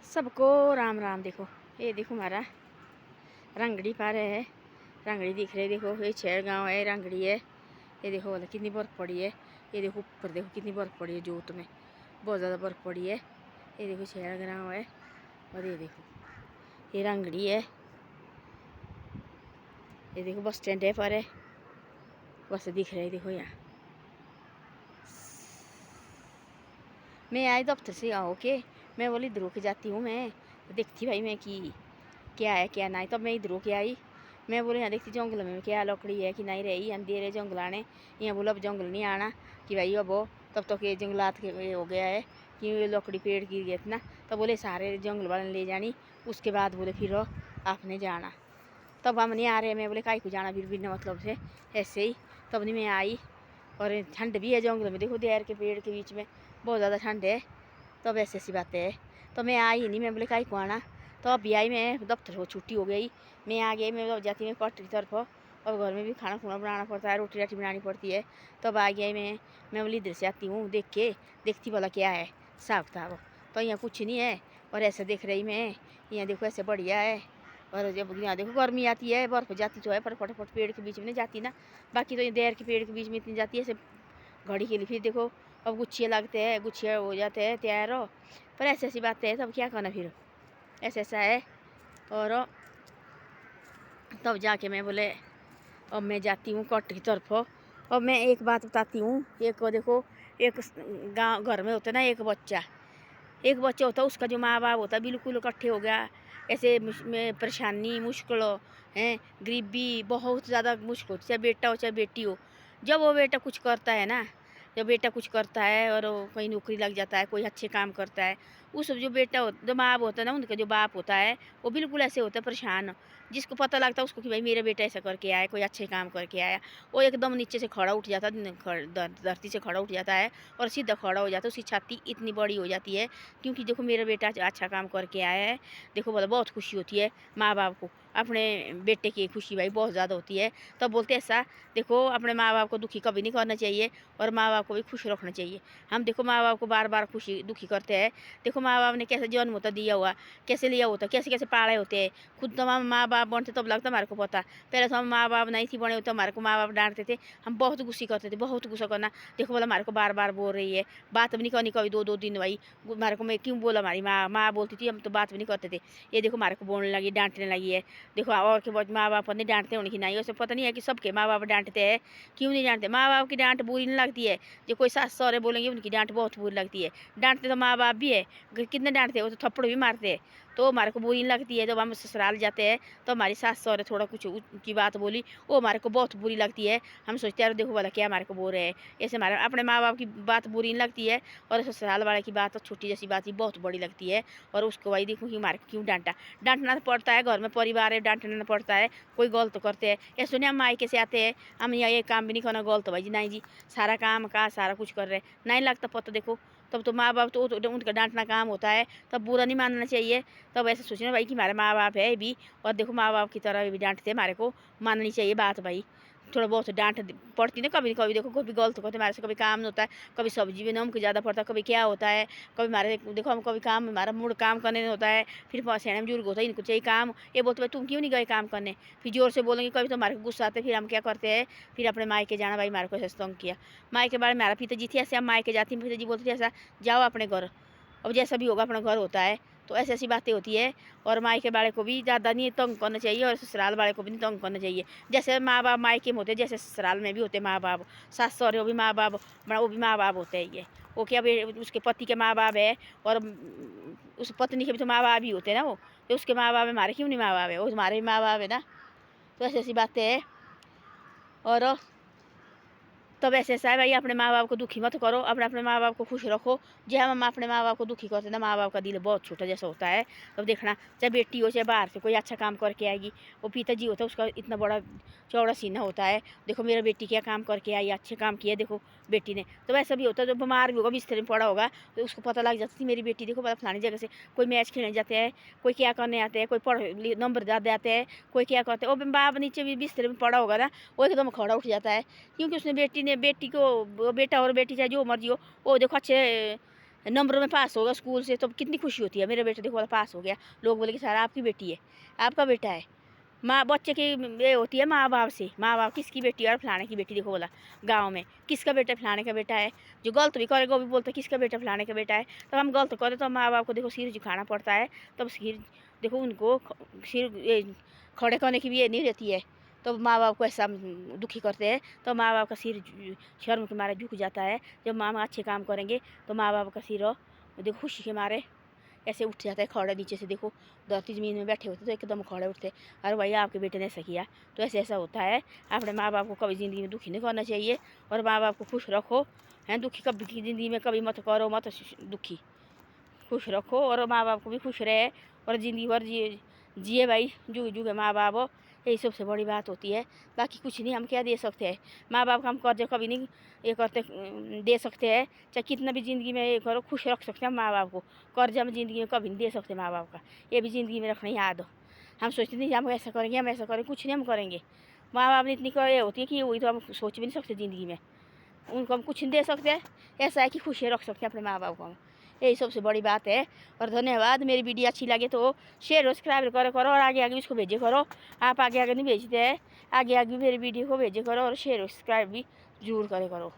सबको राम राम। देखो ये देखो हमारा रंगड़ी पा रहे है, रंगड़ी दिख रही है। देखो ये छेड़ गांव है, रंगड़ी है। ये देखो वाला कितनी बर्फ पड़ी है। ये देखो ऊपर देखो कितनी बर्फ पड़ी है, जोत में बहुत ज़्यादा बर्फ पड़ी है। ये देखो छेड़ गांव है और ये देखो ये रंगड़ी है। ये देखो बस स्टैंड है पर है, बस दिख रही है। देखो यहाँ मैं आई दफ्तर से आओ के, मैं बोली इधर होके जाती हूँ। मैं देखती भाई मैं कि क्या है क्या नहीं, तब मैं इधर होके आई। मैं बोले यहाँ देखती जंगल में क्या लकड़ी है कि नहीं रही, अंधेरे जंगल आने। यहाँ बोला अब जंगल नहीं आना कि भाई अब तब तक ये जंगलात के हो गया है कि ये लकड़ी पेड़ गिर गए थे ना। तब बोले सारे जंगल वाले ले जानी, उसके बाद बोले फिर आपने जाना। तब हम नहीं आ रहे। मैं बोले काई को जाना फिर बिना मतलब से ऐसे ही। तब नहीं मैं आई। और ठंड भी है जंगल में, देखो देर के पेड़ के बीच में बहुत ज़्यादा ठंड है। तब ऐसी ऐसी बातें है। तो मैं आई नहीं। मैं बोले काई को आना। तो अभी आई, मैं दफ्तर हो छुट्टी हो गई, मैं आ गई। मैं जाती मैं पट की तरफ, और घर में भी खाना खुना बनाना पड़ता है, रोटी राटी बनानी पड़ती है। तब आ गई मैं बोली इधर से आती हूँ देख के, देखती बोला क्या है साफ किताब। तो यहाँ कुछ नहीं है और ऐसे देख रही मैं। यहाँ देखो ऐसे बढ़िया है। और जब यहाँ देखो गर्मी आती है, बर्फ जाती तो है पर फटाफट पेड़ के बीच में नहीं जाती ना। बाकी तो ये देर के पेड़ के बीच में इतनी जाती है ऐसे घड़ी के लिए। फिर देखो अब गुच्छिया लगते हैं, गुच्छिया हो जाते हैं तैयार हो। पर ऐसी ऐसी बातें है, तब क्या करना फिर ऐसा ऐसा है। और तब जाके मैं बोले अब मैं जाती हूँ कट की तरफ। अब मैं एक बात बताती हूँ। एक देखो एक गाँव घर में होता है ना, एक बच्चा होता है, उसका जो माँ बाप होता है बिल्कुल इकट्ठे हो गया ऐसे में परेशानी मुश्किल है, गरीबी बहुत ज़्यादा मुश्किल होती है, चाहे बेटा हो चाहे बेटी हो। जब वो बेटा कुछ करता है ना, जब बेटा कुछ करता है और कहीं नौकरी लग जाता है, कोई अच्छे काम करता है, उस जो बेटा हो जो माँ बाप होता है ना, उनका जो बाप होता है वो बिल्कुल ऐसे होता है परेशान। जिसको पता लगता है उसको कि भाई मेरा बेटा ऐसा करके आया, कोई अच्छे काम करके आया, वो एकदम नीचे से खड़ा उठ जाता है, धरती से खड़ा उठ जाता है और सीधा खड़ा हो जाता है। उसकी छाती इतनी बड़ी हो जाती है क्योंकि देखो मेरा बेटा अच्छा काम करके आया है। देखो बोला बहुत खुशी होती है माँ बाप को, अपने बेटे की खुशी भाई बहुत ज़्यादा होती है। तब बोलते ऐसा देखो अपने माँ बाप को दुखी कभी नहीं करना चाहिए और माँ बाप को भी खुश रखना चाहिए। हम देखो माँ बाप को बार बार खुशी दुखी करते हैं। देखो माँ बाप ने कैसे जन्म होता दिया हुआ, कैसे लिया होता, कैसे कैसे पाले होते हैं। खुद तो हम माँ बाप बनते तब लगता हमारे को पता। पहले तो हम माँ बाप नहीं थी बने होते, हमारे को माँ बाप डांटते थे, हम बहुत गुस्से करते थे, बहुत गुस्सा करना। देखो बोला हमारे को बार बार बोल रही है, बात भी नहीं करनी कभी दो दो दिन भाई। हमारे को मैं क्यों बोला, हमारी माँ बोलती थी, हम तो बात भी नहीं करते थे। ये देखो हमारे को बोलने लगी, डांटने लगी है। देखो और के बाद माँ बाप नहीं डांटते उनकी नहीं, उसे पता नहीं है कि सबके माँ बाप डांटते हैं। क्यों नहीं डांटते, माँ बाप की डांट बुरी नहीं लगती है। जो कोई सास सहुरे बोलेंगे उनकी डांट बहुत बुरी लगती है। डांटते तो माँ बाप भी है, कितने डांटते हैं, वो तो थप्पड़ भी मारते हैं, तो हमारे को बुरी नहीं लगती है। जब हम ससुराल जाते हैं तो हमारी सास सहुरे थोड़ा कुछ की बात बोली, वो हमारे को बहुत बुरी लगती है। हम सोचते हैं देखो वाला क्या हमारे को बोल रहे हैं। ऐसे हमारे अपने माँ बाप की बात बुरी नहीं लगती है और ससुराल वाले की बात छोटी जैसी बात ही बहुत बड़ी लगती है। और उसको वही देखो कि हमारे को क्यों डांटा, डांटना तो पड़ता है, घर में परिवार है, डांटना पड़ता है। कोई गलत करते हैं ये सुने हम मायके से आते हैं, हम यहाँ ये काम भी नहीं करना गलत भाई जी, नहीं जी सारा काम का सारा कुछ कर रहे नहीं लगता पता। देखो तब तो माँ बाप तो उनका डांटना काम होता है, तब बुरा नहीं मानना चाहिए। तब ऐसे सोचना भाई कि हमारे माँ बाप है भी, और देखो माँ बाप की तरह भी डांटते हमारे को, माननी चाहिए बात भाई। थोड़ा बहुत डांट पड़ती ना कभी कभी। देखो कभी गलत करते हमारे से, कभी काम नहीं होता है, कभी सब्जी में नमक ज़्यादा पड़ता है, कभी क्या होता है, कभी हमारे देखो हम कभी काम हमारा मूड काम करने नहीं होता है। फिर सेने बुजुर्ग होता है, इनको चाहिए काम, ये बोलते भाई तुम क्यों नहीं गए काम करने, फिर जोर से बोलेंगे कभी तो हमारे को गुस्सा आते। फिर हम क्या करते हैं, फिर अपने मायके जाना भाई, हमारे को ऐसा तंग किया। मायके बारे में हमारा पिताजी थी ऐसे, हम मायके जाती, पिताजी बोलते थे ऐसा जाओ अपने घर, अब जैसा भी होगा अपना घर होता है। तो ऐसी ऐसी बातें होती है। और मायके वाले को भी ज़्यादा नहीं तंग करना चाहिए और ससुराल वाले को भी नहीं तंग करना चाहिए। जैसे माँ बाप मायके में होते हैं जैसे ससुराल में भी होते माँ बाप, सास सहुरे वो भी माँ बाप, वो भी माँ बाप होते हैं। ये वो क्या उसके पति के माँ बाप है और उस पत्नी के भी तो माँ बाप ही होते हैं ना। वो तो उसके माँ बाप है, हमारे क्यों नहीं माँ बाप है, वो हमारे भी माँ बाप है ना। तो ऐसी ऐसी बातें हैं। और तब ऐसे ऐसा है भाई, अपने माँ बाप को दुखी मत करो, अपने अपने माँ बाप को खुश रखो। जब हम अपने माँ बाप को दुखी करते ना, माँ बाप का दिल बहुत छोटा जैसा होता है। तब देखना चाहे बेटी हो चाहे बाहर से कोई अच्छा काम करके आएगी, वो पिताजी होता है उसका इतना बड़ा चौड़ा सीना होता है। देखो मेरा बेटी क्या काम करके आई, अच्छे काम किए देखो बेटी ने। तो वैसा भी होता है, जो बीमार भी होगा बिस्तर में पड़ा होगा तो उसको पता लग जाती थी मेरी बेटी देखो पता फलानी जगह से कोई मैच खेलने जाते हैं, कोई क्या करने आते हैं, कोई पढ़ नंबर ज़्यादा आते हैं, कोई क्या करते हैं। वो बाप नीचे भी बिस्तर में पड़ा होगा ना, वो एकदम खड़ा उठ जाता है क्योंकि उसने बेटी को बेटा और बेटी चाहे जो मर्जी हो, वो देखो अच्छे नंबरों में पास होगा स्कूल से तो कितनी खुशी होती है। मेरा बेटा देखो वाला पास हो गया, लोग बोले कि सर आपकी बेटी है, आपका बेटा है। माँ बच्चे की ये होती है माँ बाप से, माँ बाप किसकी बेटी है और फलाने की बेटी देखो बोला गाँव में किसका बेटा फलाने का बेटा है। जो गलत भी करेगा वो भी बोलता है किसका बेटा फलाने का बेटा है। तो हम गलत करें तो माँ बाप को देखो सिर झुकाना पड़ता है। तब सिर देखो उनको सिर खड़े करने की भी ये नहीं रहती है। तो माँ बाप को ऐसा दुखी करते हैं तो माँ बाप का सिर शर्म के मारे झुक जाता है। जब माँ अच्छे काम करेंगे तो माँ बाप का सिर देखो खुशी के मारे ऐसे उठ जाता है खड़े नीचे से। देखो धरती ज़मीन में बैठे होते तो एकदम खड़े उठते अरे भाई आपके बेटे ने ऐसा किया। तो ऐसे ऐसा होता है। अपने माँ बाप को कभी ज़िंदगी में दुखी नहीं करना चाहिए और माँ बाप को खुश रखो। हैं दुखी कभी की ज़िंदगी में कभी मत करो, मत दुखी, खुश रखो और माँ बाप को भी खुश रहे और ज़िंदगी भर जिए भाई जुग जुगे माँ बाप। यही सबसे बड़ी बात होती है। बाकी कुछ नहीं हम क्या दे सकते हैं। माँ बाप का हम कर्ज कभी नहीं ये करते दे सकते हैं। चाहे कितना भी ज़िंदगी में ये करो खुश रख सकते हैं माँ बाप को। कर्ज हम ज़िंदगी में कभी नहीं दे सकते माँ बाप का, ये भी ज़िंदगी में रखना याद हो। हम सोचते नहीं हम ऐसा करेंगे हम ऐसा करेंगे, कुछ नहीं हम करेंगे। माँ बाप ने इतनी ये होती है कि वही तो हम सोच भी नहीं सकते ज़िंदगी में। उनको हम कुछ नहीं दे सकते। ऐसा है कि खुशी रख सकते हैं अपने माँ बाप को हम, यही सबसे बड़ी बात है। और धन्यवाद। मेरी वीडियो अच्छी लगे तो शेयर और सब्सक्राइब करो और आगे आगे इसको भेजे करो। आप आगे आगे नहीं भेजते हैं, आगे आगे मेरी वीडियो को भेजे करो और शेयर और सब्सक्राइब भी जरूर करे करो।